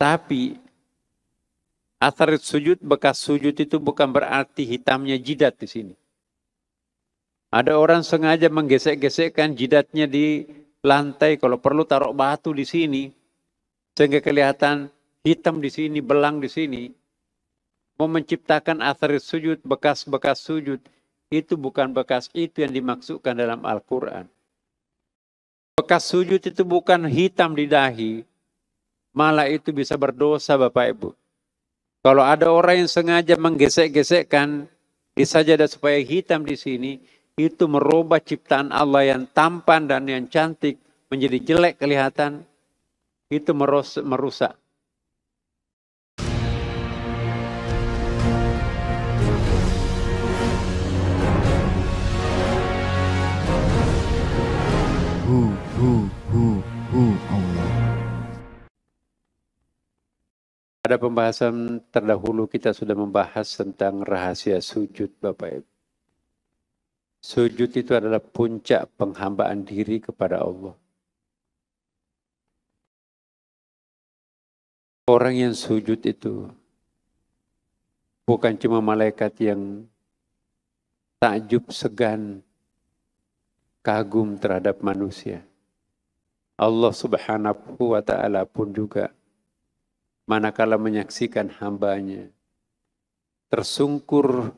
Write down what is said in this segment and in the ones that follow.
Tapi athar sujud, bekas sujud itu bukan berarti hitamnya jidat di sini. Ada orang sengaja menggesek-gesekkan jidatnya di lantai, kalau perlu taruh batu di sini, sehingga kelihatan hitam di sini, belang di sini. Mau menciptakan athar sujud, bekas-bekas sujud, itu bukan bekas itu yang dimaksudkan dalam Al-Quran. Bekas sujud itu bukan hitam di dahi, malah itu bisa berdosa Bapak Ibu. Kalau ada orang yang sengaja menggesek-gesekkan di sajadah supaya hitam di sini, itu merubah ciptaan Allah yang tampan dan yang cantik menjadi jelek kelihatan, itu merusak. Allah. Pada pembahasan terdahulu kita sudah membahas tentang rahasia sujud Bapak Ibu. Sujud itu adalah puncak penghambaan diri kepada Allah. Orang yang sujud itu bukan cuma malaikat yang takjub, segan, kagum terhadap manusia. Allah Subhanahu wa ta'ala pun juga manakala menyaksikan hambanya tersungkur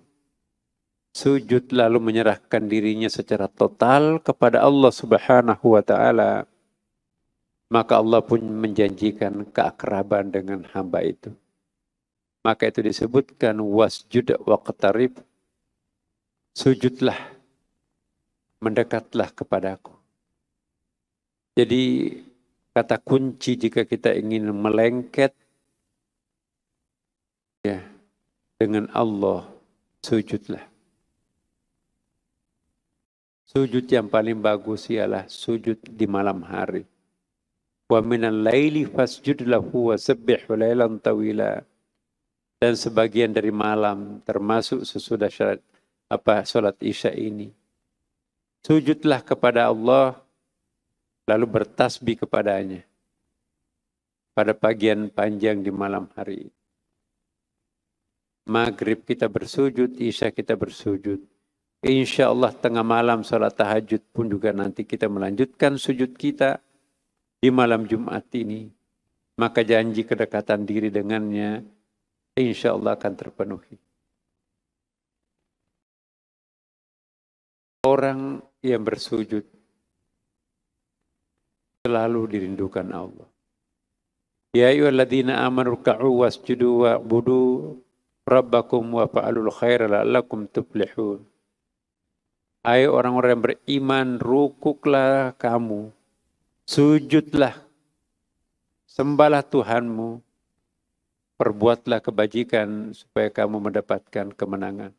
sujud lalu menyerahkan dirinya secara total kepada Allah Subhanahu wa ta'ala, maka Allah pun menjanjikan keakraban dengan hamba itu. Maka itu disebutkan wasjud waqtarib, sujudlah, mendekatlah kepadaku. Jadi kata kunci jika kita ingin melengket ya dengan Allah, sujudlah. Sujud yang paling bagus ialah sujud di malam hari. Wa minal laili fasjud lahu wa sabbihhu lailan tawila. Dan sebagian dari malam termasuk sesudah salat Isya ini. Sujudlah kepada Allah lalu bertasbih kepadanya pada bagian panjang di malam hari. Maghrib kita bersujud, Isya kita bersujud. Insya Allah tengah malam salat tahajud pun juga nanti kita melanjutkan sujud kita di malam Jumat ini. Maka janji kedekatan diri dengannya insya Allah akan terpenuhi. Orang yang bersujud selalu dirindukan Allah. Ya ayyuhalladzina amanu ruk'u wasjudu wa'budu rabbakum wa fa'alul khaira la'allakum tuflihun. Hai orang-orang yang beriman, rukuklah kamu, sujudlah, sembahlah Tuhanmu, perbuatlah kebajikan supaya kamu mendapatkan kemenangan.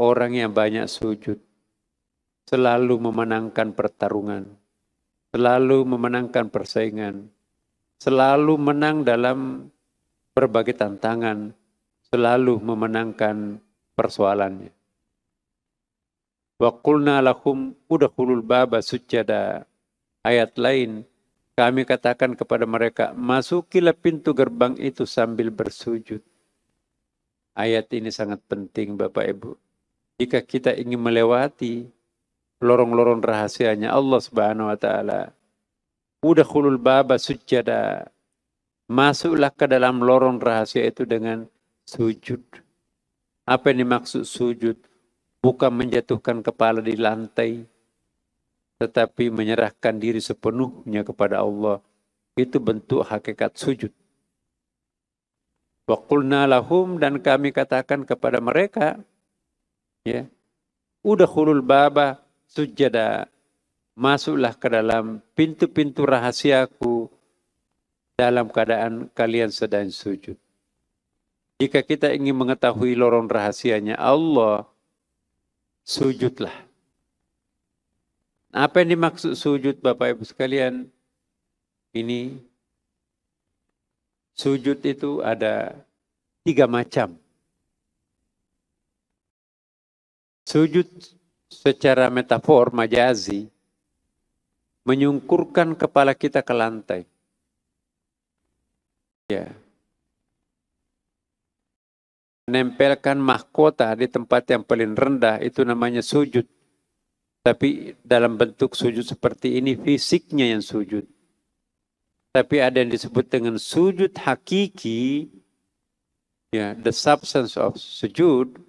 Orang yang banyak sujud selalu memenangkan pertarungan, selalu memenangkan persaingan, selalu menang dalam berbagai tantangan, selalu memenangkan persoalannya. Wa qulna lahum udkhulul baba sujada. Ayat lain, kami katakan kepada mereka, masukilah pintu gerbang itu sambil bersujud. Ayat ini sangat penting Bapak Ibu. Jika kita ingin melewati lorong-lorong rahasianya Allah Subhanahu wa ta'ala, udkhulul baba sujada. Masuklah ke dalam lorong rahasia itu dengan sujud. Apa yang dimaksud sujud? Bukan menjatuhkan kepala di lantai, tetapi menyerahkan diri sepenuhnya kepada Allah. Itu bentuk hakikat sujud. Wa qulna lahum, dan kami katakan kepada mereka, ya, udkhulul baba sujada. Masuklah ke dalam pintu-pintu rahasiaku dalam keadaan kalian sedang sujud. Jika kita ingin mengetahui lorong rahasianya Allah, sujudlah. Apa yang dimaksud sujud Bapak Ibu sekalian? Ini sujud itu ada 3 macam. Sujud secara metafor majazi menyungkurkan kepala kita ke lantai. Ya. Menempelkan mahkota di tempat yang paling rendah itu namanya sujud. Tapi dalam bentuk sujud seperti ini fisiknya yang sujud. Tapi ada yang disebut dengan sujud hakiki, ya, the substance of sujud,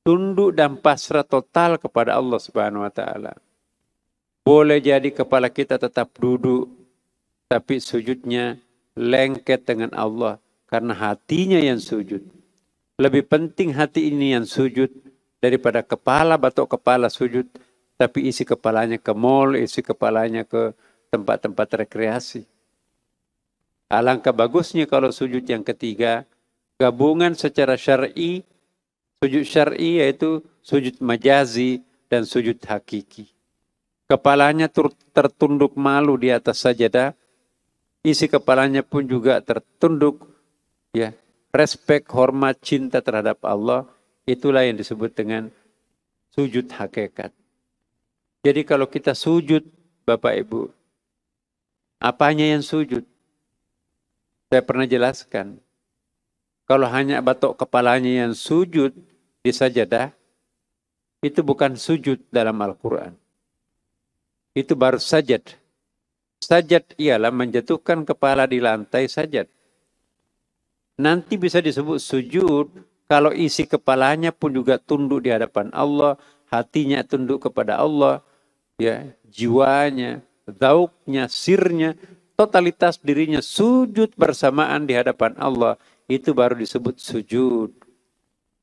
tunduk dan pasrah total kepada Allah Subhanahu wa taala. Boleh jadi kepala kita tetap duduk, tapi sujudnya lengket dengan Allah karena hatinya yang sujud. Lebih penting hati ini yang sujud daripada kepala, batok kepala sujud, tapi isi kepalanya ke mall, isi kepalanya ke tempat-tempat rekreasi. Alangkah bagusnya kalau sujud yang ketiga, gabungan secara syar'i, sujud syar'i yaitu sujud majazi dan sujud hakiki. Kepalanya tertunduk malu di atas sajadah, isi kepalanya pun juga tertunduk, ya, respek, hormat, cinta terhadap Allah, itulah yang disebut dengan sujud hakikat. Jadi kalau kita sujud, Bapak Ibu, apanya yang sujud? Saya pernah jelaskan. Kalau hanya batok kepalanya yang sujud di sajadah, itu bukan sujud dalam Al-Quran. Itu baru sajad. Sajad ialah menjatuhkan kepala di lantai sajad. Nanti bisa disebut sujud kalau isi kepalanya pun juga tunduk di hadapan Allah, hatinya tunduk kepada Allah, ya, jiwanya, zauknya, sirnya, totalitas dirinya sujud bersamaan di hadapan Allah, itu baru disebut sujud.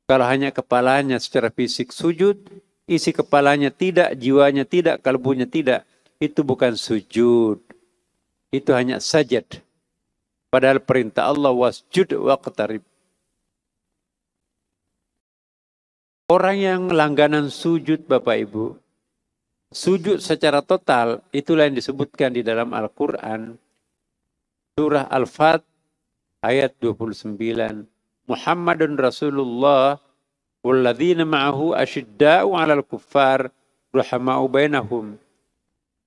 Kalau hanya kepalanya secara fisik sujud, isi kepalanya tidak, jiwanya tidak, kalbunya tidak, itu bukan sujud. Itu hanya sajad. Padahal perintah Allah wasjud waqtarib. Orang yang langganan sujud, Bapak Ibu, sujud secara total, itulah yang disebutkan di dalam Al-Quran. Surah Al-Fat ayat 29. Muhammadun Rasulullah walladzina ma'ahu asyidda'u 'alal kuffar rahama'u bainahum.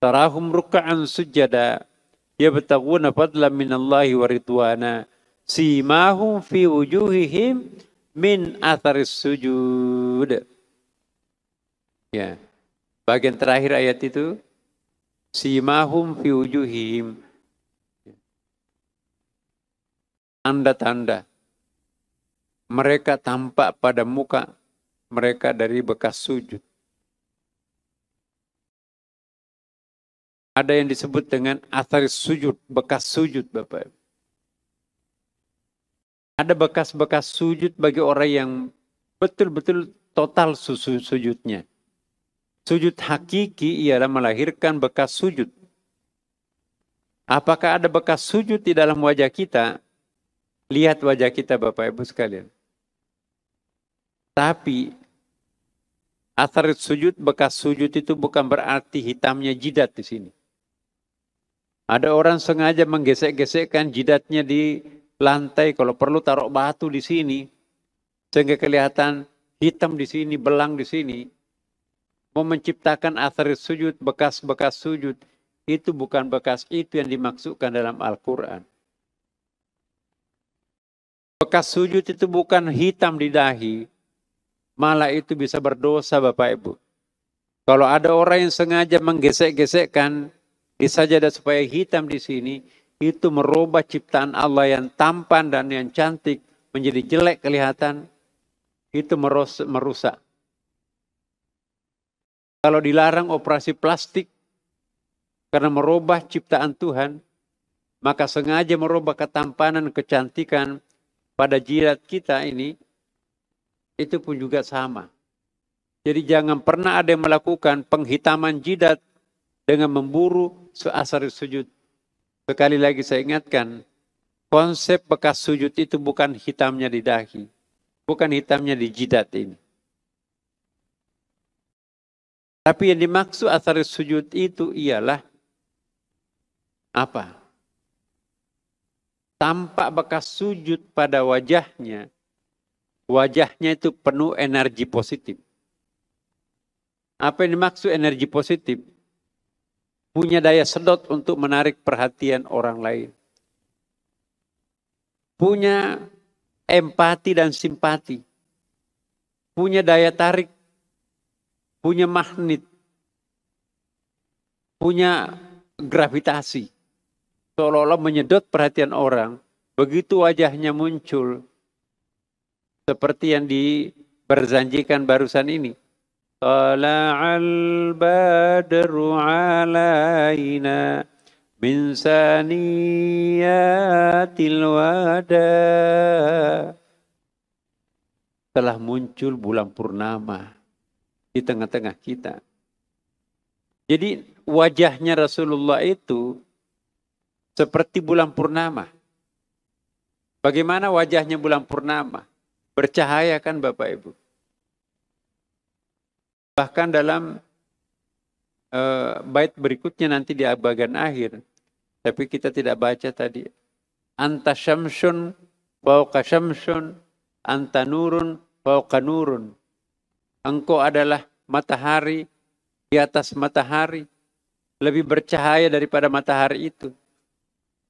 Tarahum ruk'an sujada yabtaguna fadlan minallahi wa ridwana simahum fi wujuhihim min atharis sujud. Ya. Bagian terakhir ayat itu simahum fi wujuhihim, tanda-tanda mereka tampak pada muka mereka dari bekas sujud. Ada yang disebut dengan athar sujud, bekas sujud, Bapak. Ada bekas-bekas sujud bagi orang yang betul-betul total sujudnya. Sujud hakiki ialah melahirkan bekas sujud. Apakah ada bekas sujud di dalam wajah kita? Lihat wajah kita, Bapak Ibu sekalian. Tapi athar sujud, bekas sujud itu bukan berarti hitamnya jidat di sini. Ada orang sengaja menggesek-gesekkan jidatnya di lantai, kalau perlu taruh batu di sini, sehingga kelihatan hitam di sini, belang di sini. Mau menciptakan athar sujud, bekas-bekas sujud, itu bukan bekas itu yang dimaksudkan dalam Al-Quran. Bekas sujud itu bukan hitam di dahi, malah itu bisa berdosa, Bapak Ibu. Kalau ada orang yang sengaja menggesek-gesekkan di sajadah supaya hitam di sini, itu merubah ciptaan Allah yang tampan dan yang cantik menjadi jelek kelihatan, itu merusak. Kalau dilarang operasi plastik karena merubah ciptaan Tuhan, maka sengaja merubah ketampanan, kecantikan pada jidat kita ini, itu pun juga sama. Jadi jangan pernah ada yang melakukan penghitaman jidat dengan memburu athar sujud. Sekali lagi saya ingatkan, konsep bekas sujud itu bukan hitamnya di dahi, bukan hitamnya di jidat ini. Tapi yang dimaksud athar sujud itu ialah apa? Tampak bekas sujud pada wajahnya. Wajahnya itu penuh energi positif. Apa yang dimaksud energi positif? Punya daya sedot untuk menarik perhatian orang lain. punya empati dan simpati, punya daya tarik, punya magnet, punya gravitasi. Seolah-olah menyedot perhatian orang. Begitu wajahnya muncul, seperti yang diberjanjikan barusan ini. Tala'al badru alaina min saniyatil wada. Telah muncul bulan purnama di tengah-tengah kita. Jadi wajahnya Rasulullah itu seperti bulan purnama. Bagaimana wajahnya bulan purnama? Bercahaya kan Bapak Ibu? Bahkan dalam bait berikutnya nanti di bagian akhir. Tapi kita tidak baca tadi. Anta syamsun fauqa syamsun, anta nurun fauqa nurun. Engkau adalah matahari di atas matahari. Lebih bercahaya daripada matahari itu.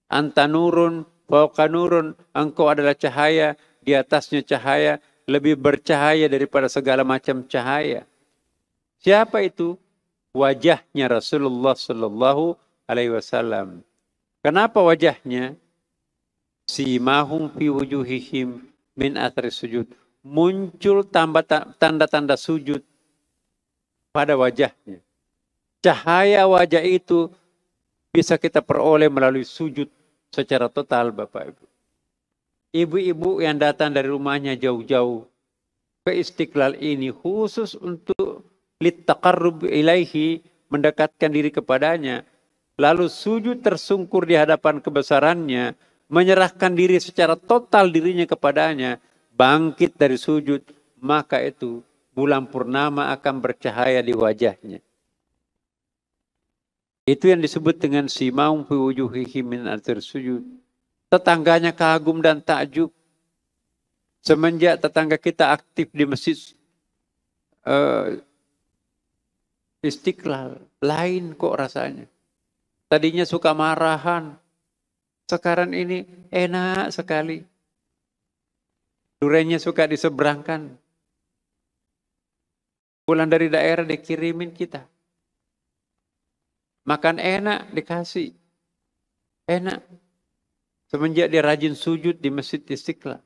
Anta nurun fauqa nurun. Engkau adalah cahaya, di atasnya cahaya, lebih bercahaya daripada segala macam cahaya. Siapa itu? Wajahnya Rasulullah sallallahu alaihi wasallam. Kenapa wajahnya? Simahum fi wujuhihim min athari sujud. Muncul tanda-tanda sujud pada wajahnya. Cahaya wajah itu bisa kita peroleh melalui sujud secara total Bapak Ibu. Ibu-ibu yang datang dari rumahnya jauh-jauh ke Istiqlal ini khusus untuk littaqarrub ilaihi, mendekatkan diri kepadanya, lalu sujud tersungkur di hadapan kebesarannya, menyerahkan diri secara total dirinya kepadanya, bangkit dari sujud, maka itu bulan purnama akan bercahaya di wajahnya. Itu yang disebut dengan simaum fi wujuhihim min athar sujud. Tetangganya kagum dan takjub. Semenjak tetangga kita aktif di masjid Istiqlal, lain kok rasanya. Tadinya suka marahan, sekarang ini enak sekali. Duriannya suka diseberangkan. Pulang dari daerah dikirimin kita. Makan enak dikasih. Enak. Semenjak dia rajin sujud di Masjid Istiqlal.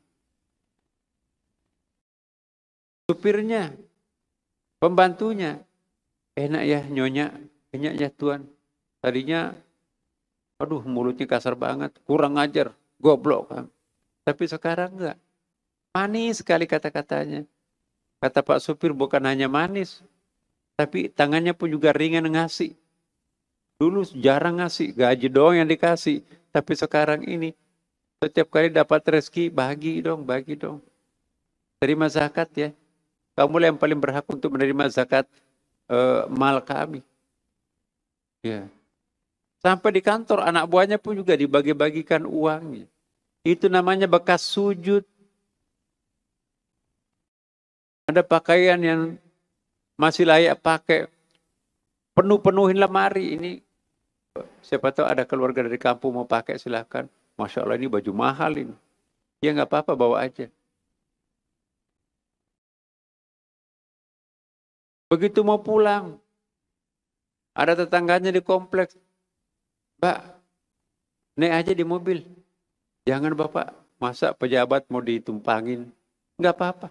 Supirnya, pembantunya, enak ya nyonya, enak ya Tuan. Tadinya, aduh mulutnya kasar banget, kurang ajar, goblok. Tapi sekarang enggak. Manis sekali kata-katanya. Kata Pak supir bukan hanya manis, tapi tangannya pun juga ringan ngasih. Dulu jarang ngasih, gaji doang yang dikasih. Tapi sekarang ini, setiap kali dapat rezeki, bagi dong. Terima zakat ya. Kamu yang paling berhak untuk menerima zakat mal kami. Ya. Sampai di kantor, anak buahnya pun juga dibagi-bagikan uangnya. Itu namanya bekas sujud. Ada pakaian yang masih layak pakai. Penuhin lemari ini. Siapa tahu ada keluarga dari kampung mau pakai silahkan. Masya Allah ini baju mahal ini. Ya nggak apa-apa bawa aja. Begitu mau pulang. Ada tetangganya di kompleks. Mbak, naik aja di mobil. Jangan Bapak, masa pejabat mau ditumpangin. Nggak apa-apa.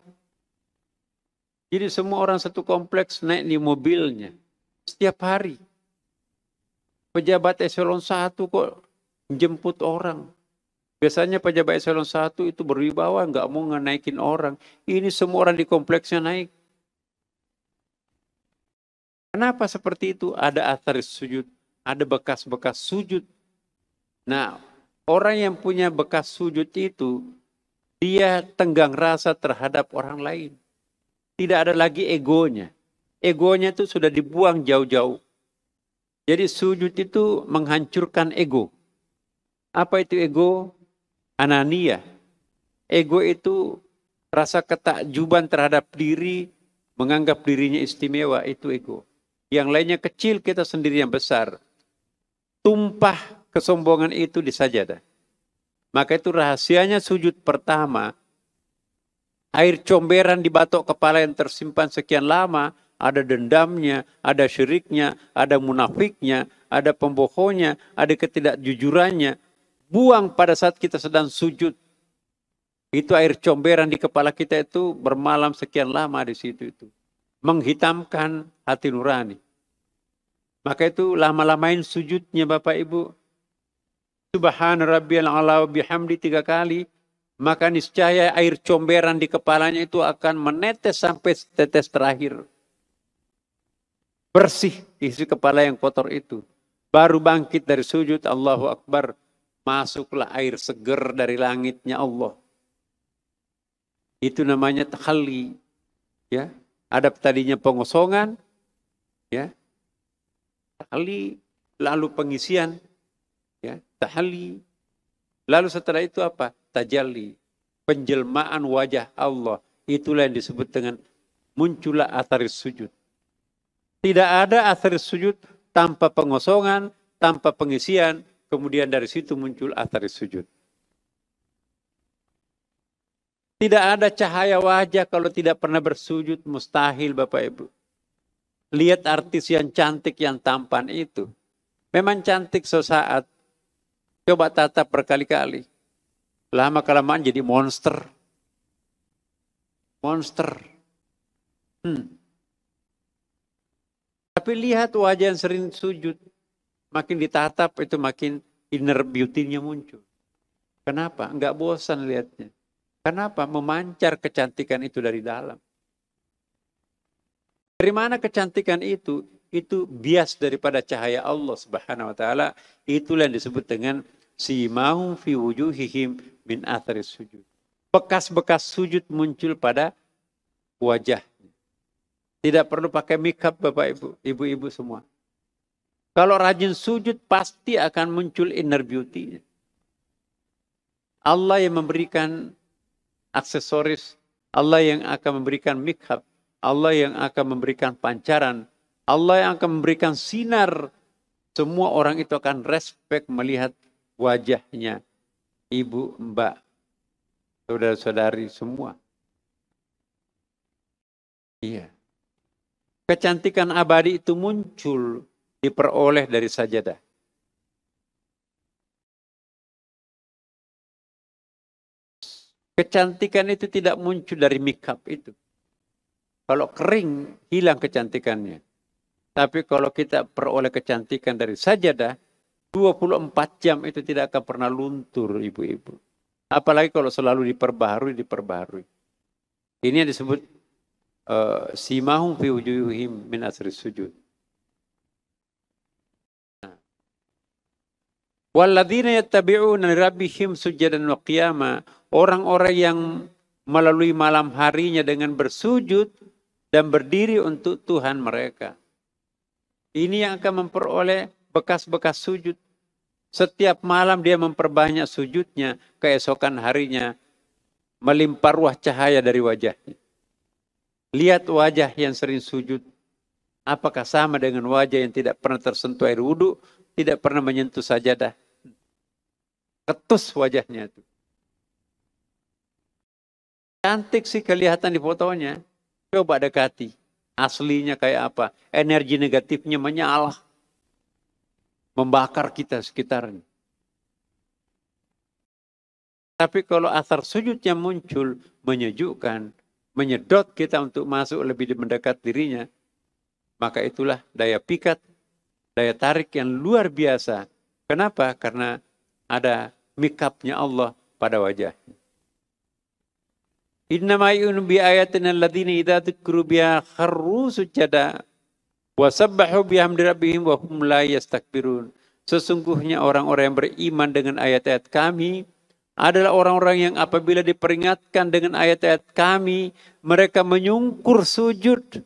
Jadi semua orang satu kompleks naik di mobilnya. Setiap hari. Pejabat eselon 1 kok jemput orang. Biasanya pejabat eselon 1 itu berwibawa, nggak mau naikin orang. Ini semua orang di kompleksnya naik. Kenapa seperti itu? Ada athar sujud, ada bekas-bekas sujud. Nah, orang yang punya bekas sujud itu, dia tenggang rasa terhadap orang lain. Tidak ada lagi egonya. Egonya itu sudah dibuang jauh-jauh. Jadi sujud itu menghancurkan ego. Apa itu ego? Anania. Ego itu rasa ketakjuban terhadap diri, menganggap dirinya istimewa, itu ego. Yang lainnya kecil, kita sendiri yang besar. Tumpah kesombongan itu di sajadah. Maka itu rahasianya sujud pertama. Air comberan di batok kepala yang tersimpan sekian lama, ada dendamnya, ada syiriknya, ada munafiknya, ada pembohongnya, ada ketidakjujurannya. Buang pada saat kita sedang sujud. Itu air comberan di kepala kita itu bermalam sekian lama di situ itu. Menghitamkan hati nurani. Maka itu lama-lamain sujudnya Bapak Ibu. Subhana rabbiyal a'la wa bihamdi 3 kali. Maka niscaya air comberan di kepalanya itu akan menetes sampai tetes terakhir. Bersih isi kepala yang kotor itu. Baru bangkit dari sujud, Allahu Akbar. Masuklah air seger dari langitnya Allah. Itu namanya takhalli. Ya, ada tadinya pengosongan, ya. Takhalli, lalu pengisian, ya, tahalli. Lalu setelah itu apa? Tajalli, penjelmaan wajah Allah. Itulah yang disebut dengan muncullah atharis sujud. Tidak ada atharis sujud tanpa pengosongan, tanpa pengisian, kemudian dari situ muncul atharis sujud. Tidak ada cahaya wajah kalau tidak pernah bersujud, mustahil Bapak Ibu. Lihat artis yang cantik, yang tampan itu. Memang cantik sesaat. Coba tatap berkali-kali. Lama-kelamaan jadi monster. Monster. Tapi lihat wajah yang sering sujud. Makin ditatap itu makin inner beauty-nya muncul. Kenapa? Enggak bosan lihatnya. Kenapa? Memancar kecantikan itu dari dalam. Dari mana kecantikan itu? Itu bias daripada cahaya Allah Subhanahu wa taala. Itulah yang disebut dengan simahum fi wujuhihim min atharis sujud. Bekas-bekas sujud muncul pada wajah. Tidak perlu pakai make-up Bapak Ibu, ibu-ibu semua. Kalau rajin sujud pasti akan muncul inner beauty. Allah yang memberikan aksesoris, Allah yang akan memberikan make-up, Allah yang akan memberikan pancaran, Allah yang akan memberikan sinar. Semua orang itu akan respect melihat wajahnya. Ibu, mbak, saudara-saudari semua. Iya. Kecantikan abadi itu muncul, diperoleh dari sajadah. Kecantikan itu tidak muncul dari make-up itu. Kalau kering, hilang kecantikannya. Tapi kalau kita peroleh kecantikan dari sajadah, 24 jam itu tidak akan pernah luntur, ibu-ibu. Apalagi kalau selalu diperbaharui. Ini yang disebut simahum fi wujuhihim min athris sujud. Walladzina yattabi'una rabbihim sujadan wa qiyama. Orang-orang yang melalui malam harinya dengan bersujud dan berdiri untuk Tuhan mereka. Ini yang akan memperoleh bekas-bekas sujud. Setiap malam dia memperbanyak sujudnya, keesokan harinya melimpah ruah cahaya dari wajahnya. Lihat wajah yang sering sujud. Apakah sama dengan wajah yang tidak pernah tersentuh air wudhu, tidak pernah menyentuh sajadah? Ketus wajahnya itu. Cantik sih kelihatan di fotonya. Coba dekati. Aslinya kayak apa? Energi negatifnya menyala. Membakar kita sekitarnya. Tapi kalau athar sujudnya muncul, menyejukkan, menyedot kita untuk masuk lebih mendekat dirinya, maka itulah daya pikat, daya tarik yang luar biasa. Kenapa? Karena ada make-up-nya Allah pada wajahnya. Innama yu'minu bi ayatina alladziina idza dzukru biha kharru sujada wa sabbahu bihamdi rabbihim wa hum la yastakbirun. Sesungguhnya orang-orang yang beriman dengan ayat-ayat kami adalah orang-orang yang apabila diperingatkan dengan ayat-ayat kami, mereka menyungkur sujud.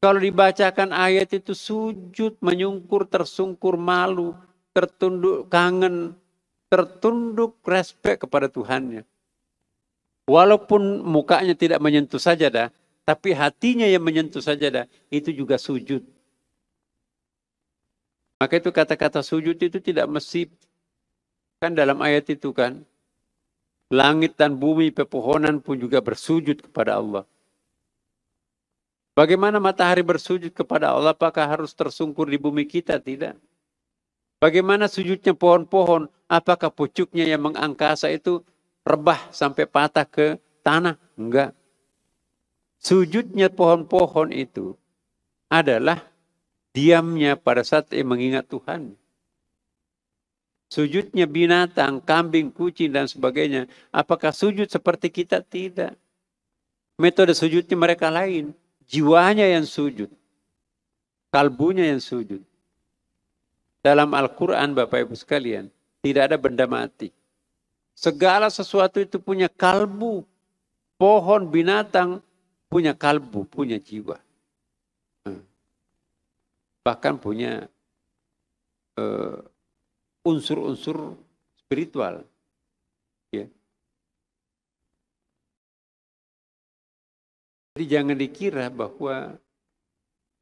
Kalau dibacakan ayat itu sujud, menyungkur, tersungkur, malu, tertunduk, kangen, tertunduk, respek kepada Tuhannya. Walaupun mukanya tidak menyentuh sajadah, tapi hatinya yang menyentuh sajadah, itu juga sujud. Maka itu kata-kata sujud itu tidak mesti Kan dalam ayat itu kan, langit dan bumi, pepohonan pun juga bersujud kepada Allah. Bagaimana matahari bersujud kepada Allah? Apakah harus tersungkur di bumi kita? Tidak. Bagaimana sujudnya pohon-pohon? Apakah pucuknya yang mengangkasa itu rebah sampai patah ke tanah? Enggak. Sujudnya pohon-pohon itu adalah diamnya pada saat ia mengingat Tuhan. Sujudnya binatang, kambing, kucing, dan sebagainya. Apakah sujud seperti kita? Tidak. Metode sujudnya mereka lain. Jiwanya yang sujud. Kalbunya yang sujud. Dalam Al-Quran, Bapak Ibu sekalian, tidak ada benda mati. Segala sesuatu itu punya kalbu. Pohon, binatang, punya kalbu, punya jiwa. Bahkan punya unsur-unsur spiritual. Ya. Jadi jangan dikira bahwa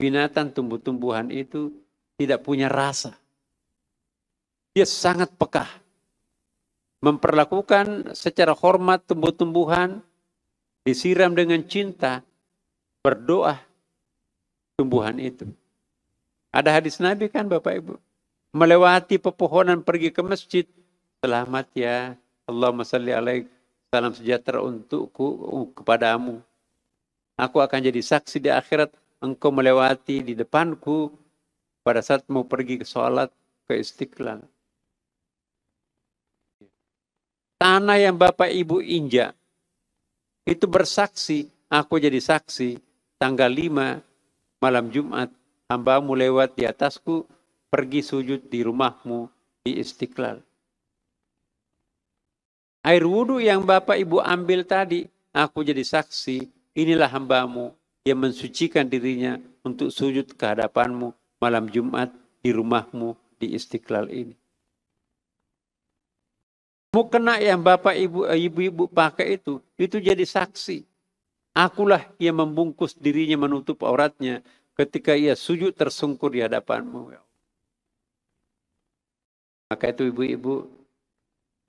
binatang, tumbuh-tumbuhan itu tidak punya rasa. Dia sangat peka. Memperlakukan secara hormat tumbuh-tumbuhan, disiram dengan cinta, berdoa tumbuhan itu. Ada hadis Nabi kan Bapak Ibu? Melewati pepohonan pergi ke masjid. Selamat ya, Allahumma salli alaik, salam sejahtera untukku, kepadamu. Aku akan jadi saksi di akhirat, engkau melewati di depanku pada saat mau pergi ke sholat, ke Istiqlal. Tanah yang Bapak Ibu injak, itu bersaksi, aku jadi saksi, tanggal 5 malam Jumat, hambamu lewat di atasku, pergi sujud di rumahmu di Istiqlal. Air wudhu yang Bapak Ibu ambil tadi, aku jadi saksi, inilah hambamu yang mensucikan dirinya untuk sujud ke hadapanmu malam Jumat di rumahmu di Istiqlal ini. Mukena yang Bapak Ibu pakai itu jadi saksi. Akulah yang membungkus dirinya, menutup auratnya ketika ia sujud tersungkur di hadapanmu. Maka itu ibu-ibu,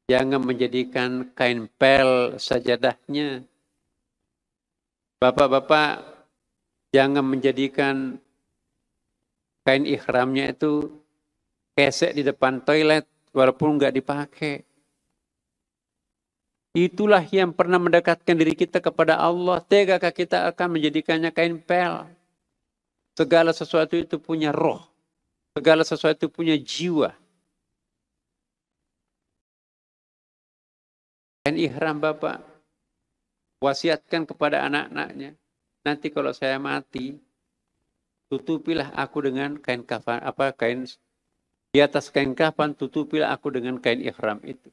jangan menjadikan kain pel sajadahnya. Bapak-bapak, jangan menjadikan kain ihramnya itu kesek di depan toilet walaupun nggak dipakai. Itulah yang pernah mendekatkan diri kita kepada Allah. Tegakah kita akan menjadikannya kain pel? Segala sesuatu itu punya roh. Segala sesuatu punya jiwa. Kain ihram Bapak, wasiatkan kepada anak-anaknya. Nanti kalau saya mati, tutupilah aku dengan kain kafan, di atas kain kafan, tutupilah aku dengan kain ihram itu.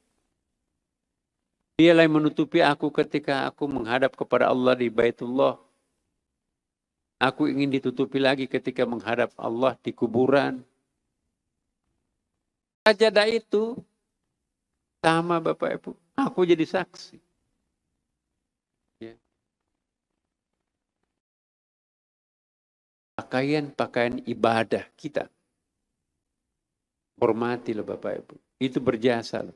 Dialah yang menutupi aku ketika aku menghadap kepada Allah di Baitullah. Aku ingin ditutupi lagi ketika menghadap Allah di kuburan. Sajadah itu sama Bapak Ibu. Aku jadi saksi. Ya. Pakaian ibadah kita. Hormatilah Bapak Ibu. Itu berjasa loh.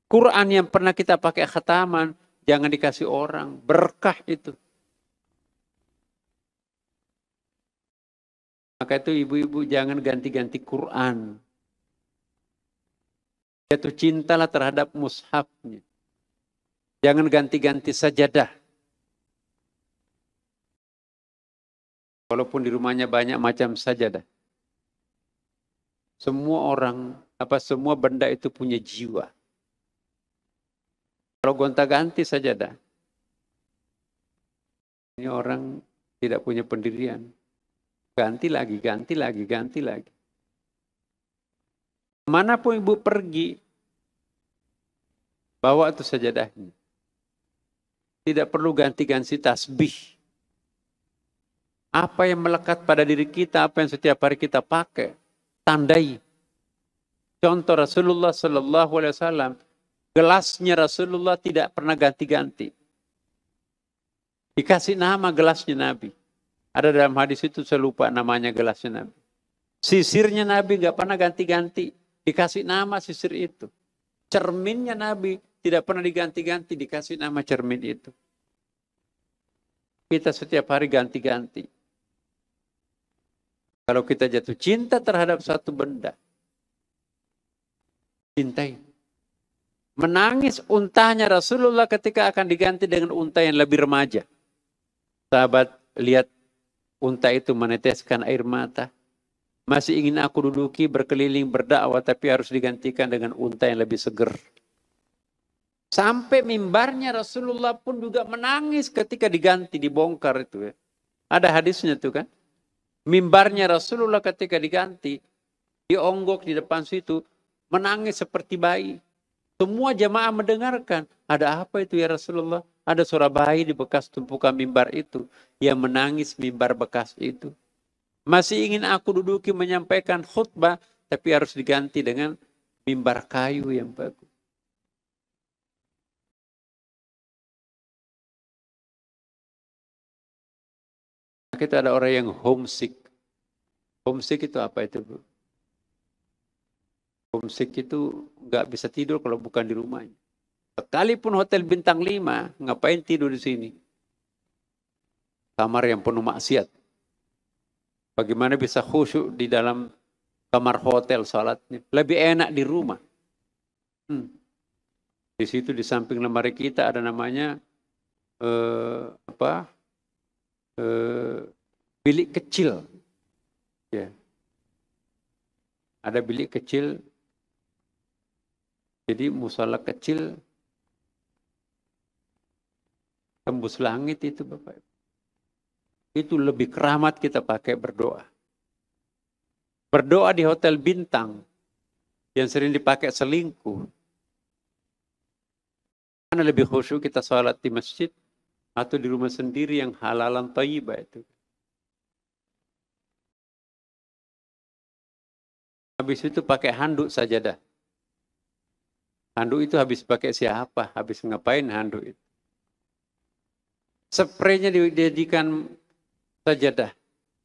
Quran yang pernah kita pakai khataman, jangan dikasih orang. Berkah itu. Maka itu ibu-ibu jangan ganti-ganti Quran. Jatuh cintalah terhadap mushafnya. Jangan ganti-ganti sajadah. Walaupun di rumahnya banyak macam sajadah. Semua benda itu punya jiwa. Kalau gonta-ganti sajadah, ini orang tidak punya pendirian. Ganti lagi. Manapun ibu pergi, bawa itu sajadahnya. Tidak perlu ganti-ganti tasbih. Apa yang melekat pada diri kita, apa yang setiap hari kita pakai, tandai. Contoh Rasulullah Sallallahu Alaihi Wasallam, gelasnya Rasulullah tidak pernah ganti-ganti. Dikasih nama gelasnya Nabi. Ada dalam hadis itu, saya lupa namanya gelasnya Nabi. Sisirnya Nabi nggak pernah ganti-ganti. Dikasih nama sisir itu. Cerminnya Nabi tidak pernah diganti-ganti, dikasih nama cermin itu. Kita setiap hari ganti-ganti. Kalau kita jatuh cinta terhadap satu benda, cintai. Menangis untanya Rasulullah ketika akan diganti dengan unta yang lebih remaja. Sahabat lihat unta itu meneteskan air mata. Masih ingin aku duduki berkeliling berdakwah, tapi harus digantikan dengan unta yang lebih seger. Sampai mimbarnya Rasulullah pun juga menangis ketika diganti, dibongkar itu ya. Ada hadisnya tuh kan. Mimbarnya Rasulullah ketika diganti, dionggok di depan situ, menangis seperti bayi. Semua jamaah mendengarkan. Ada apa itu ya Rasulullah? Ada suara bayi di bekas tumpukan mimbar itu. Yang menangis mimbar bekas itu. Masih ingin aku duduki menyampaikan khutbah, tapi harus diganti dengan mimbar kayu yang bagus. Kita ada orang yang homesick. Homesick itu apa itu, Bu? Homesick itu nggak bisa tidur kalau bukan di rumahnya. Sekalipun hotel bintang 5, ngapain tidur di sini? Kamar yang penuh maksiat. Bagaimana bisa khusyuk di dalam kamar hotel salatnya? Lebih enak di rumah. Di situ di samping lemari kita ada namanya bilik kecil. Ya. Ada bilik kecil. Jadi musala kecil tembus langit itu Bapak. Itu lebih keramat kita pakai berdoa. Berdoa di hotel bintang yang sering dipakai selingkuh. Mana lebih khusyuk kita sholat di masjid atau di rumah sendiri yang halalan thayyibah itu. Habis itu pakai handuk sajadah. Handuk itu habis pakai siapa? Habis ngapain handuk itu? Spraynya dijadikan sajadah.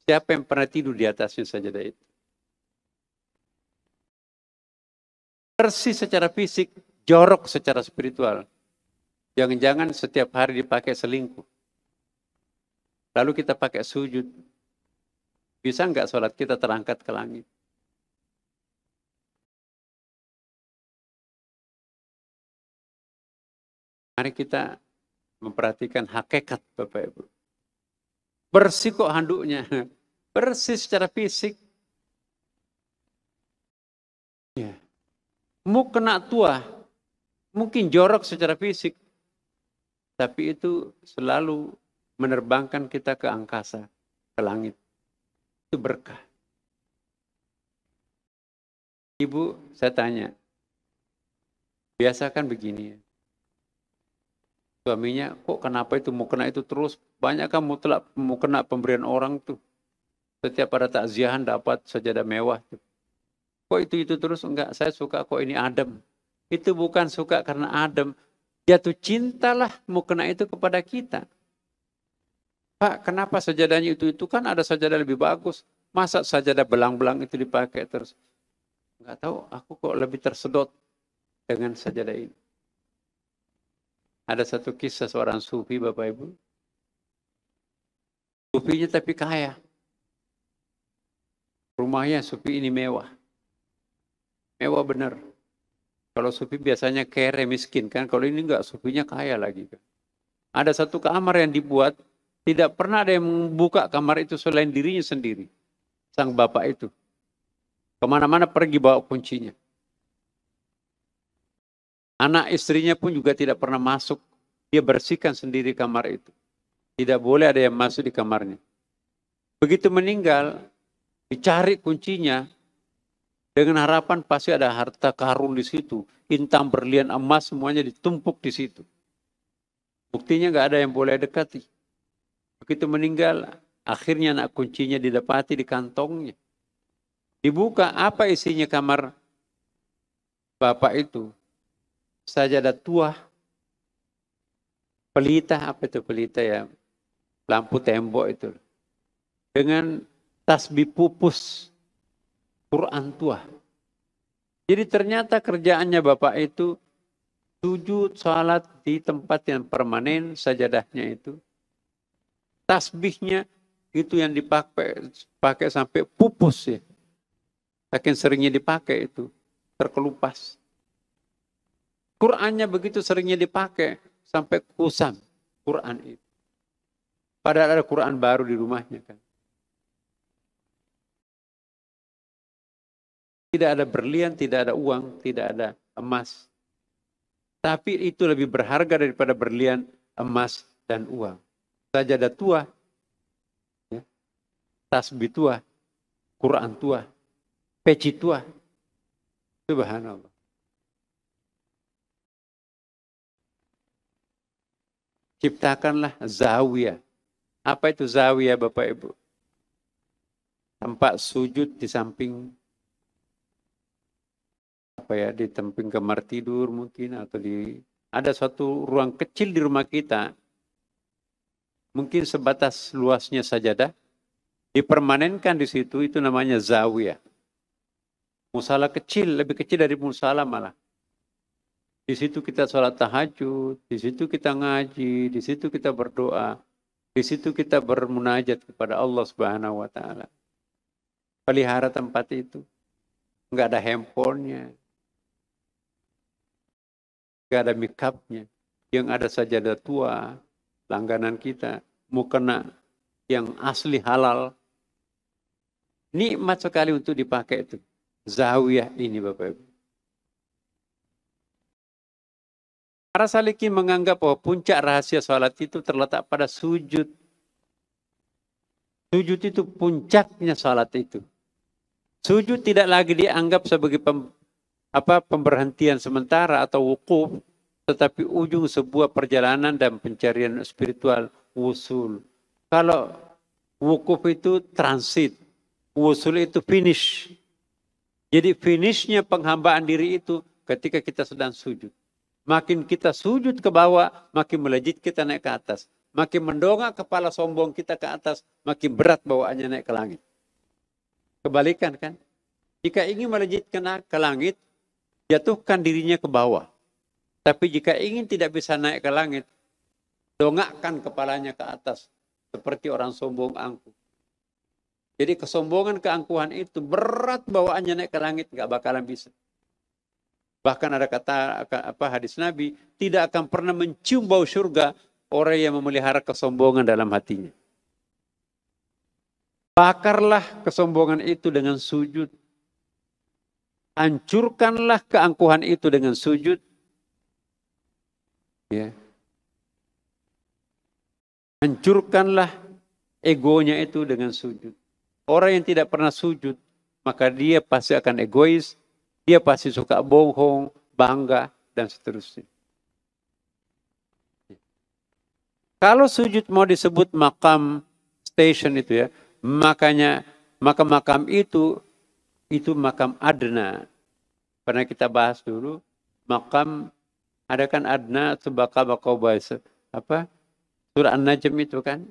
Siapa yang pernah tidur di atasnya sajadah itu? Bersih secara fisik, jorok secara spiritual. Jangan-jangan setiap hari dipakai selingkuh. Lalu kita pakai sujud. Bisa enggak sholat kita terangkat ke langit? Mari kita memperhatikan hakikat Bapak Ibu. Bersih kok handuknya. Bersih secara fisik. Ya. Mau kena tua. Mungkin jorok secara fisik. Tapi itu selalu menerbangkan kita ke angkasa. Ke langit. Itu berkah. Ibu, saya tanya. Biasakan begini ya. Suaminya, kok kenapa itu mau kena itu terus? Banyak kan mau kena pemberian orang tuh. Setiap ada takziahan dapat sajadah mewah tuh. Kok itu terus? Enggak, saya suka kok ini adem. Itu bukan suka karena adem. Jatuh cintalah mau kena itu kepada kita. Pak, kenapa sajadahnya itu kan ada sajadah lebih bagus. Masa sajadah belang-belang itu dipakai terus? Enggak tahu, aku kok lebih tersedot dengan sajadah ini. Ada satu kisah seorang sufi Bapak Ibu. Sufinya tapi kaya. Rumahnya sufi ini mewah. Mewah benar. Kalau sufi biasanya kere miskin kan. Kalau ini enggak, sufinya kaya lagi kan. Ada satu kamar yang dibuat. Tidak pernah ada yang membuka kamar itu selain dirinya sendiri. Sang bapak itu. Kemana-mana pergi bawa kuncinya. Anak istrinya pun juga tidak pernah masuk. Dia bersihkan sendiri kamar itu. Tidak boleh ada yang masuk di kamarnya. Begitu meninggal, dicari kuncinya. Dengan harapan pasti ada harta karun di situ. Intan, berlian, emas semuanya ditumpuk di situ. Buktinya nggak ada yang boleh dekati. Begitu meninggal, akhirnya anak kuncinya didapati di kantongnya. Dibuka, apa isinya kamar bapak itu? Sajadah tua, pelita, apa itu pelita ya? Lampu tembok itu. Dengan tasbih pupus Quran tua. Jadi ternyata kerjaannya bapak itu Sujud, salat di tempat yang permanen, sajadahnya itu. Tasbihnya itu yang dipakai sampai pupus ya. Saking seringnya dipakai itu, terkelupas. Qurannya begitu seringnya dipakai, sampai kusam Quran itu. Padahal ada Quran baru di rumahnya kan. Tidak ada berlian, tidak ada uang, tidak ada emas. Tapi itu lebih berharga daripada berlian, emas, dan uang. Sajadah tua, ya, tasbih tua, Quran tua, peci tua. Subhanallah. Ciptakanlah zawiyah. Apa itu zawiyah Bapak Ibu? Tempat sujud di samping di samping kamar tidur mungkin, atau ada suatu ruang kecil di rumah kita, mungkin sebatas luasnya sajadah, dipermanenkan di situ, itu namanya zawiyah. Musala kecil, lebih kecil dari musala malah. Di situ kita sholat tahajud, di situ kita ngaji, di situ kita berdoa, di situ kita bermunajat kepada Allah Subhanahu wa taala. Pelihara tempat itu. Enggak ada handphonenya, enggak ada make up-nya. Yang ada sajadah tua, langganan kita, mau kena yang asli halal. Nikmat sekali untuk dipakai itu. Zawiyah ini Bapak Ibu. Para salikin menganggap bahwa puncak rahasia sholat itu terletak pada sujud. Sujud itu puncaknya sholat itu. Sujud tidak lagi dianggap sebagai pemberhentian sementara atau wukuf, tetapi ujung sebuah perjalanan dan pencarian spiritual, wusul. Kalau wukuf itu transit, wusul itu finish. Jadi finishnya penghambaan diri itu ketika kita sedang sujud. Makin kita sujud ke bawah, makin melejit kita naik ke atas. Makin mendongak kepala sombong kita ke atas, makin berat bawaannya naik ke langit. Kebalikan kan? Jika ingin melejitkan ke langit, jatuhkan dirinya ke bawah. Tapi jika ingin tidak bisa naik ke langit, dongakkan kepalanya ke atas. Seperti orang sombong angkuh. Jadi kesombongan, keangkuhan itu berat bawaannya naik ke langit, nggak bakalan bisa. Bahkan ada kata hadis Nabi, tidak akan pernah mencium bau surga orang yang memelihara kesombongan dalam hatinya. Bakarlah kesombongan itu dengan sujud. Hancurkanlah keangkuhan itu dengan sujud. Ya. Hancurkanlah egonya itu dengan sujud. Orang yang tidak pernah sujud, maka dia pasti akan egois, dia pasti suka bohong, bangga, dan seterusnya. Kalau sujud mau disebut makam station itu ya, maka makam itu makam adna. Pernah kita bahas dulu, makam ada kan adna sebaka-bakau bahasa surah An-Najm itu kan.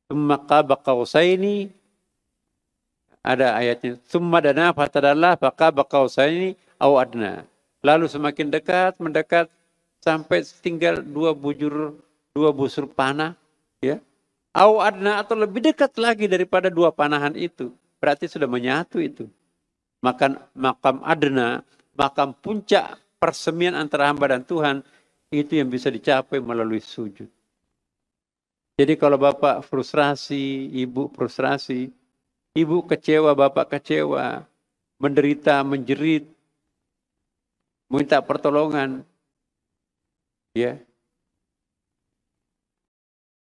Maka bakausaini ada ayatnya. Summa dana fatadallah bakausaini au adna. Lalu semakin dekat, mendekat sampai tinggal dua busur panah, ya. Au adna atau lebih dekat lagi daripada dua panahan itu. Berarti sudah menyatu itu. Makam adna, makam puncak persemian antara hamba dan Tuhan, itu yang bisa dicapai melalui sujud. Jadi kalau bapak frustrasi, ibu frustrasi, ibu kecewa, bapak kecewa, menderita, menjerit, minta pertolongan, ya,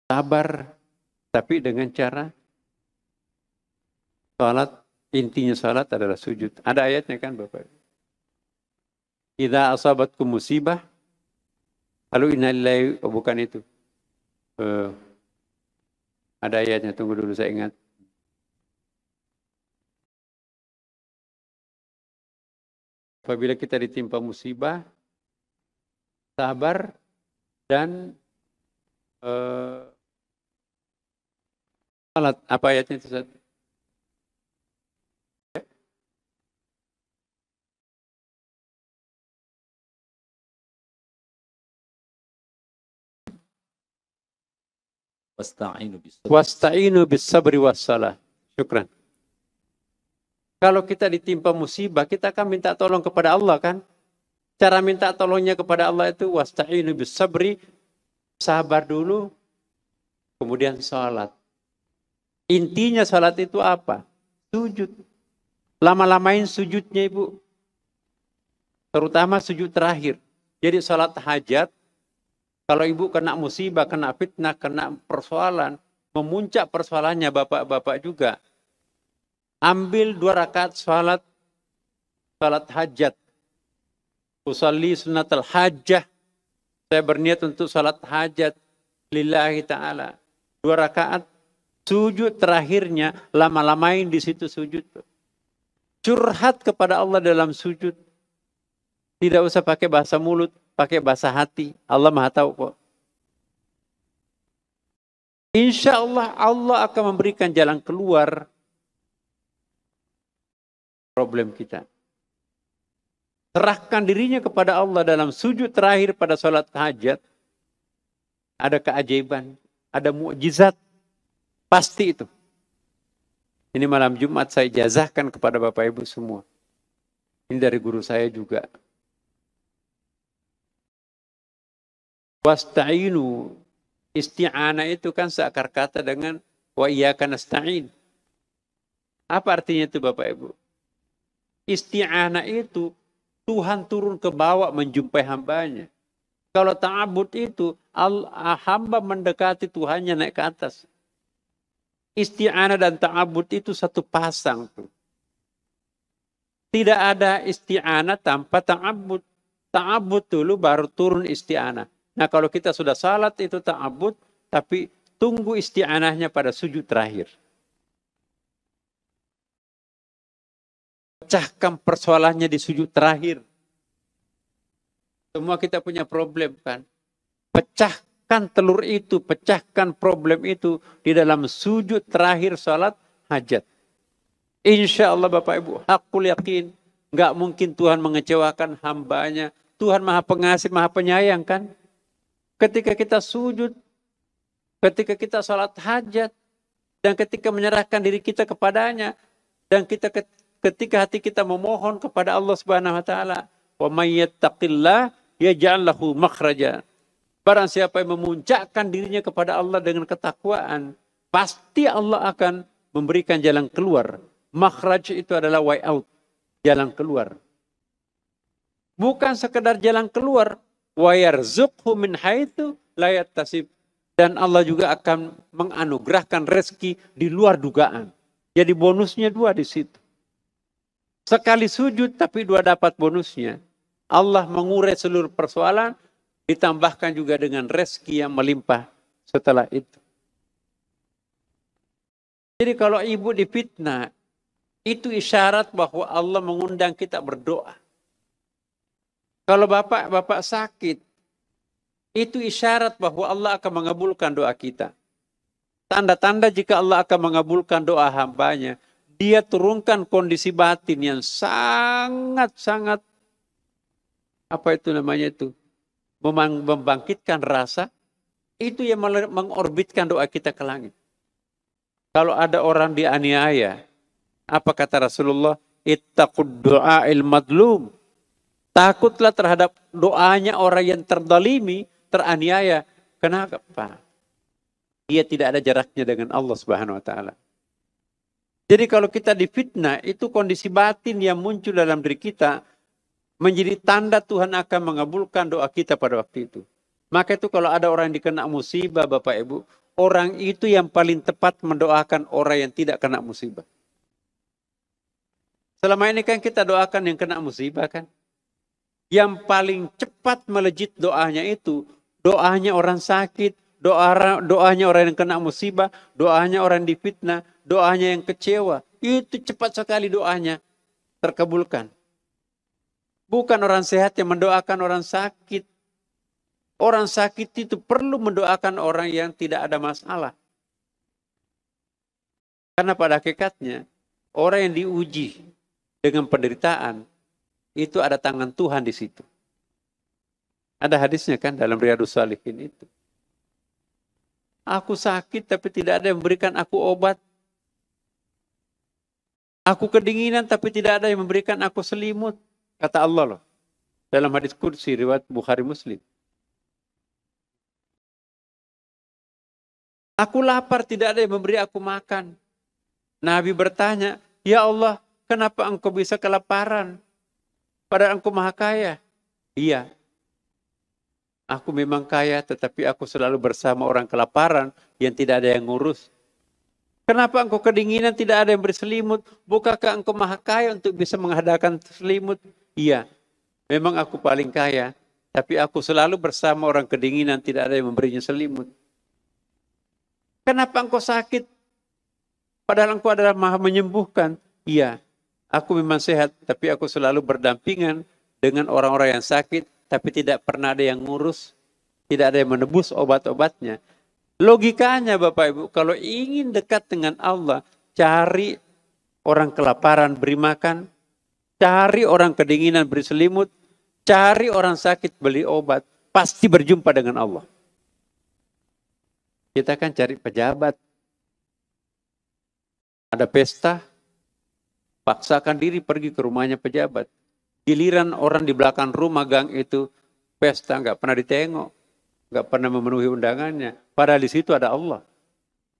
sabar, tapi dengan cara salat. Intinya salat adalah sujud. Ada ayatnya kan bapak? Idza asabatkum musibah, lalu innalillahi, bukan itu. Ada ayatnya, tunggu dulu saya ingat. Apabila kita ditimpa musibah, sabar dan salat. Apa ayatnya itu? Wasta'inu bis sabri wassalah. Syukran. Kalau kita ditimpa musibah, kita akan minta tolong kepada Allah kan? Cara minta tolongnya kepada Allah itu wasta'inu bis sabri, sabar dulu, kemudian salat. Intinya salat itu apa? Sujud. Lama-lamain sujudnya Ibu. Terutama sujud terakhir. Jadi salat hajat, kalau Ibu kena musibah, kena fitnah, kena persoalan, memuncak persoalannya bapak-bapak juga. Ambil 2 rakaat salat hajat. Usalli sunnatul hajjah. Saya berniat untuk salat hajat lillahi ta'ala. 2 rakaat. Sujud terakhirnya lama-lamain di situ sujud. Curhat kepada Allah dalam sujud. Tidak usah pakai bahasa mulut, pakai bahasa hati. Allah Maha tahu kok. Insya Allah, Allah akan memberikan jalan keluar problem kita. Serahkan dirinya kepada Allah dalam sujud terakhir pada sholat hajat. Ada keajaiban, ada mukjizat. Pasti itu. Ini malam Jumat saya ijazahkan kepada Bapak Ibu semua. Ini dari guru saya juga. Wasta'inu. Isti'anah itu kan seakar kata dengan wa iyyaka nasta'in. Apa artinya itu Bapak Ibu? Isti'anah itu Tuhan turun ke bawah menjumpai hambanya. Kalau ta'abud itu hamba mendekati Tuhannya naik ke atas. Isti'anah dan ta'abud itu satu pasang tuh. Tidak ada isti'anah tanpa ta'abud. Ta'abud dulu baru turun isti'anah. Nah kalau kita sudah salat itu ta'abud, tapi tunggu isti'anahnya pada sujud terakhir. Pecahkan persoalannya di sujud terakhir. Semua kita punya problem kan. Pecahkan telur itu, pecahkan problem itu di dalam sujud terakhir salat hajat. Insya Allah Bapak Ibu, hakul yakin. Nggak mungkin Tuhan mengecewakan hambanya. Tuhan Maha Pengasih, Maha Penyayang kan. Ketika kita sujud, ketika kita salat hajat, dan ketika menyerahkan diri kita kepadanya, dan ketika hati kita memohon kepada Allah Subhanahu wa taala, wa may yattaqillah yaj'al lahu makhraja. Barang siapa yang memuncakkan dirinya kepada Allah dengan ketakwaan, pasti Allah akan memberikan jalan keluar. Makhraj itu adalah way out, jalan keluar. Bukan sekedar jalan keluar, wa yarzuqhu min haitsu la yahtasib. Dan Allah juga akan menganugerahkan rezeki di luar dugaan. Jadi bonusnya 2 di situ. Sekali sujud tapi 2 dapat bonusnya. Allah mengurai seluruh persoalan, ditambahkan juga dengan rezeki yang melimpah setelah itu. Jadi kalau ibu difitnah, itu isyarat bahwa Allah mengundang kita berdoa. Kalau bapak sakit, itu isyarat bahwa Allah akan mengabulkan doa kita. Tanda-tanda jika Allah akan mengabulkan doa hambanya, Dia turunkan kondisi batin yang sangat-sangat, apa itu namanya itu, membangkitkan rasa, itu yang mengorbitkan doa kita ke langit. Kalau ada orang dianiaya, apa kata Rasulullah? Ittaqud du'a'il madlum. Takutlah terhadap doanya orang yang terdalimi, teraniaya. Kenapa? Dia tidak ada jaraknya dengan Allah Subhanahu wa taala. Jadi kalau kita difitnah, itu kondisi batin yang muncul dalam diri kita menjadi tanda Tuhan akan mengabulkan doa kita pada waktu itu. Maka itu kalau ada orang yang dikena musibah, Bapak Ibu, orang itu yang paling tepat mendoakan orang yang tidak kena musibah. Selama ini kan kita doakan yang kena musibah kan. Yang paling cepat melejit doanya itu, doanya orang sakit, doanya orang yang kena musibah, doanya orang difitnah, doanya yang kecewa. Itu cepat sekali doanya terkabulkan. Bukan orang sehat yang mendoakan orang sakit. Orang sakit itu perlu mendoakan orang yang tidak ada masalah. Karena pada hakikatnya, orang yang diuji dengan penderitaan, itu ada tangan Tuhan di situ. Ada hadisnya kan dalam Riyadhus Shalihin itu. Aku sakit tapi tidak ada yang memberikan aku obat. Aku kedinginan tapi tidak ada yang memberikan aku selimut. Kata Allah loh. Dalam hadis qudsi riwayat Bukhari Muslim. Aku lapar tidak ada yang memberi aku makan. Nabi bertanya, ya Allah, kenapa engkau bisa kelaparan? Padahal engkau maha kaya. Iya, aku memang kaya tetapi aku selalu bersama orang kelaparan yang tidak ada yang ngurus. Kenapa engkau kedinginan tidak ada yang berselimut? Bukankah engkau maha kaya untuk bisa mengadakan selimut? Iya, memang aku paling kaya. Tapi aku selalu bersama orang kedinginan tidak ada yang memberinya selimut. Kenapa engkau sakit? Padahal engkau adalah maha menyembuhkan. Iya, aku memang sehat. Tapi aku selalu berdampingan dengan orang-orang yang sakit. Tapi tidak pernah ada yang ngurus. Tidak ada yang menebus obat-obatnya. Logikanya Bapak Ibu, kalau ingin dekat dengan Allah, cari orang kelaparan beri makan, cari orang kedinginan beri selimut, cari orang sakit beli obat, pasti berjumpa dengan Allah. Kita kan cari pejabat, ada pesta, paksakan diri pergi ke rumahnya pejabat. Giliran orang di belakang rumah gang itu pesta nggak pernah ditengok. Nggak pernah memenuhi undangannya. Padahal di situ ada Allah.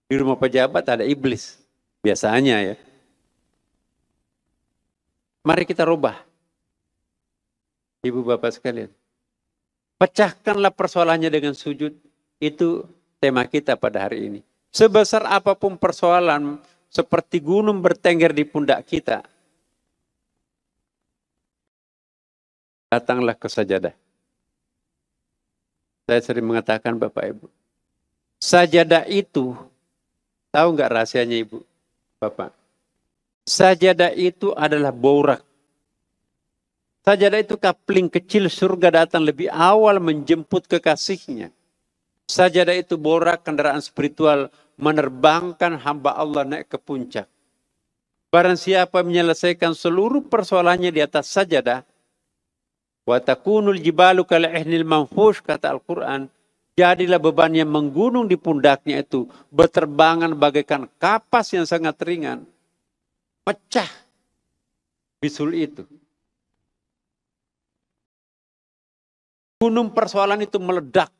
Di rumah pejabat ada iblis. Biasanya ya. Mari kita rubah. Ibu bapak sekalian. Pecahkanlah persoalannya dengan sujud. Itu tema kita pada hari ini. Sebesar apapun persoalan. Seperti gunung bertengger di pundak kita. Datanglah ke sajadah. Saya sering mengatakan Bapak Ibu, sajadah itu, tahu nggak rahasianya Ibu, Bapak? Sajadah itu adalah borak. Sajadah itu kapling kecil surga datang lebih awal menjemput kekasihnya. Sajadah itu borak kendaraan spiritual menerbangkan hamba Allah naik ke puncak. Barang siapa menyelesaikan seluruh persoalannya di atas sajadah, wa takunul jibalu kal ihnil manfush, kata Al-Quran, jadilah beban yang menggunung di pundaknya itu berterbangan bagaikan kapas yang sangat ringan. Pecah bisul itu. Gunung persoalan itu meledak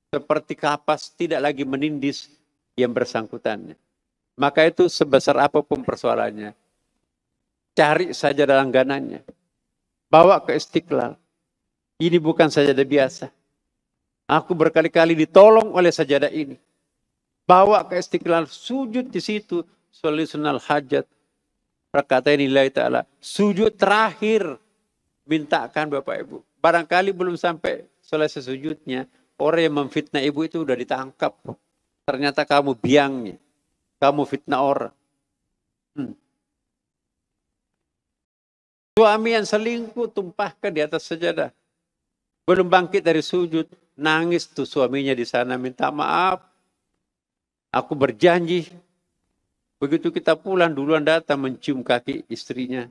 seperti kapas, tidak lagi menindis yang bersangkutannya. Maka itu sebesar apapun persoalannya, cari saja langganannya. Bawa ke Istiqlal. Ini bukan sajadah biasa. Aku berkali-kali ditolong oleh sajadah ini. Bawa ke Istiqlal, sujud di situ. Solusional hajat. Rakatain lillahi ta'ala. Sujud terakhir. Mintakan Bapak Ibu. Barangkali belum sampai selesai sujudnya. Orang yang memfitnah ibu itu udah ditangkap. Ternyata kamu biangnya. Kamu fitnah orang. Suami yang selingkuh tumpahkan di atas sajadah. Belum bangkit dari sujud, nangis tuh suaminya di sana minta maaf. Aku berjanji. Begitu kita pulang duluan datang mencium kaki istrinya.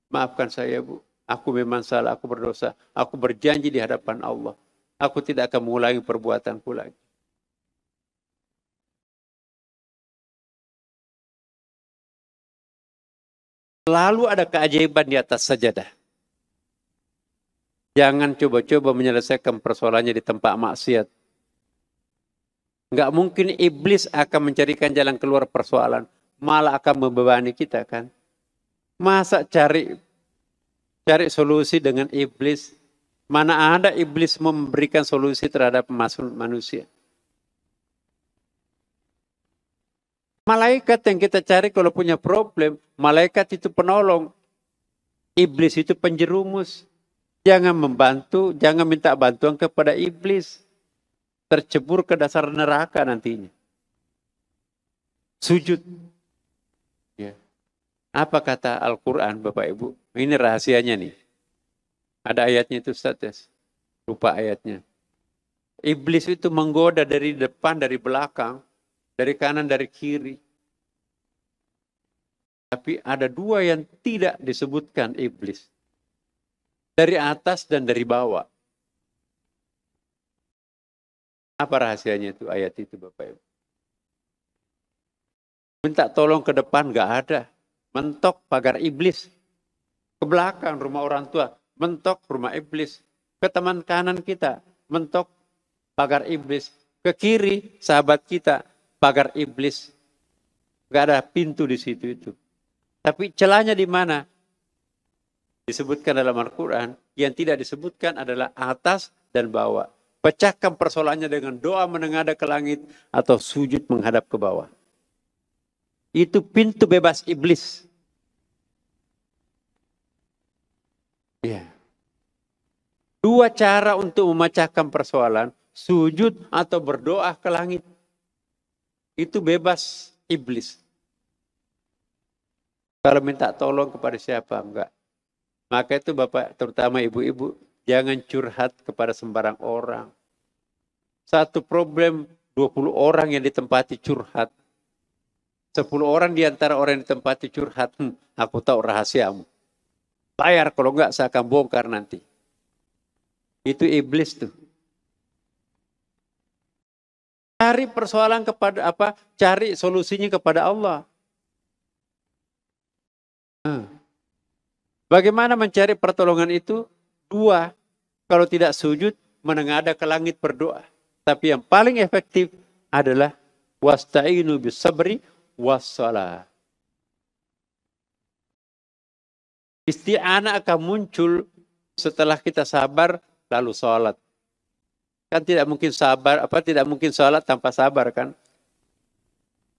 Maafkan saya Bu, aku memang salah, aku berdosa. Aku berjanji di hadapan Allah. Aku tidak akan mengulangi perbuatanku lagi. Selalu ada keajaiban di atas sajadah. Jangan coba-coba menyelesaikan persoalannya di tempat maksiat. Enggak mungkin iblis akan mencarikan jalan keluar persoalan. Malah akan membebani kita kan. Masa cari solusi dengan iblis. Mana ada iblis memberikan solusi terhadap manusia. Malaikat yang kita cari kalau punya problem, malaikat itu penolong. Iblis itu penjerumus. Jangan membantu, jangan minta bantuan kepada iblis. Tercebur ke dasar neraka nantinya. Sujud. Ya. Apa kata Al-Quran Bapak Ibu? Ini rahasianya nih. Ada ayatnya itu Ustaz. Lupa ayatnya. Iblis itu menggoda dari depan, dari belakang. Dari kanan, dari kiri. Tapi ada dua yang tidak disebutkan iblis. Dari atas dan dari bawah. Apa rahasianya itu ayat itu Bapak Ibu? Minta tolong ke depan nggak ada. Mentok pagar iblis. Ke belakang rumah orang tua. Mentok rumah iblis. Ke teman kanan kita. Mentok pagar iblis. Ke kiri sahabat kita. Pagar iblis. Nggak ada pintu di situ itu. Tapi celahnya di mana? Disebutkan dalam Al-Quran, yang tidak disebutkan adalah atas dan bawah. Pecahkan persoalannya dengan doa menengadah ke langit atau sujud menghadap ke bawah. Itu pintu bebas iblis. Ya. Dua cara untuk memecahkan persoalan, sujud atau berdoa ke langit. Itu bebas iblis. Kalau minta tolong kepada siapa? Enggak. Maka itu Bapak, terutama ibu-ibu, jangan curhat kepada sembarang orang. Satu problem, 20 orang yang ditempati curhat. 10 orang di antara orang yang ditempati curhat, aku tahu rahasiamu. Bayar, kalau enggak saya akan bongkar nanti. Itu iblis tuh. Cari persoalan kepada apa? Cari solusinya kepada Allah. Bagaimana mencari pertolongan itu? Dua, kalau tidak sujud, menengadah ke langit berdoa. Tapi yang paling efektif adalah wasta'inu bisabri wassalah. Isti'anah akan muncul setelah kita sabar lalu sholat. Kan tidak mungkin sabar, tidak mungkin sholat tanpa sabar kan?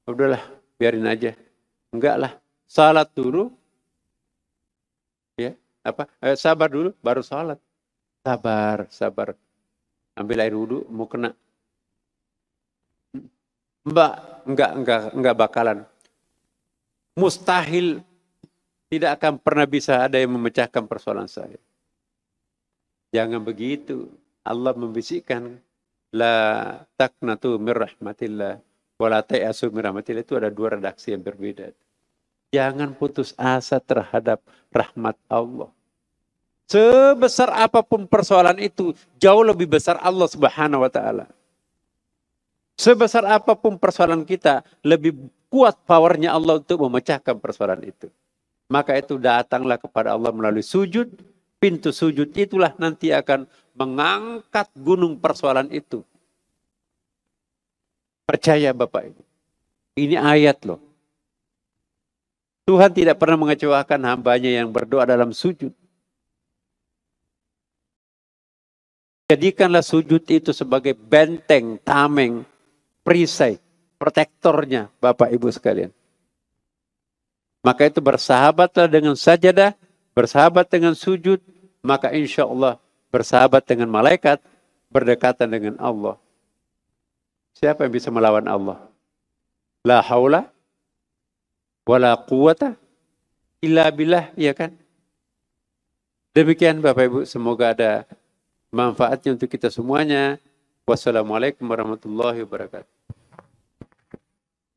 Udahlah, biarin aja. Enggak lah, sholat dulu. Ya, sabar dulu baru sholat. Sabar. Ambil air wudhu mau kena. Enggak bakalan. Mustahil tidak akan pernah bisa ada yang memecahkan persoalan saya. Jangan begitu. Allah membisikkan la taqnatu mir rahmatillah wa la ta'asu mir rahmatillah, itu ada dua redaksi yang berbeda. Jangan putus asa terhadap rahmat Allah. Sebesar apapun persoalan itu, jauh lebih besar Allah Subhanahu wa Ta'ala. Sebesar apapun persoalan kita, lebih kuat powernya Allah untuk memecahkan persoalan itu. Maka itu datanglah kepada Allah melalui sujud. Pintu sujud itulah nanti akan mengangkat gunung persoalan itu. Percaya Bapak Ibu. Ini ayat loh. Tuhan tidak pernah mengecewakan hambanya yang berdoa dalam sujud. Jadikanlah sujud itu sebagai benteng, tameng, perisai, protektornya Bapak Ibu sekalian. Maka itu bersahabatlah dengan sajadah, bersahabat dengan sujud, maka insya Allah bersahabat dengan malaikat, berdekatan dengan Allah. Siapa yang bisa melawan Allah? La haula wala quwata illa billah, ya kan? Demikian Bapak Ibu, semoga ada manfaatnya untuk kita semuanya. Wassalamualaikum warahmatullahi wabarakatuh.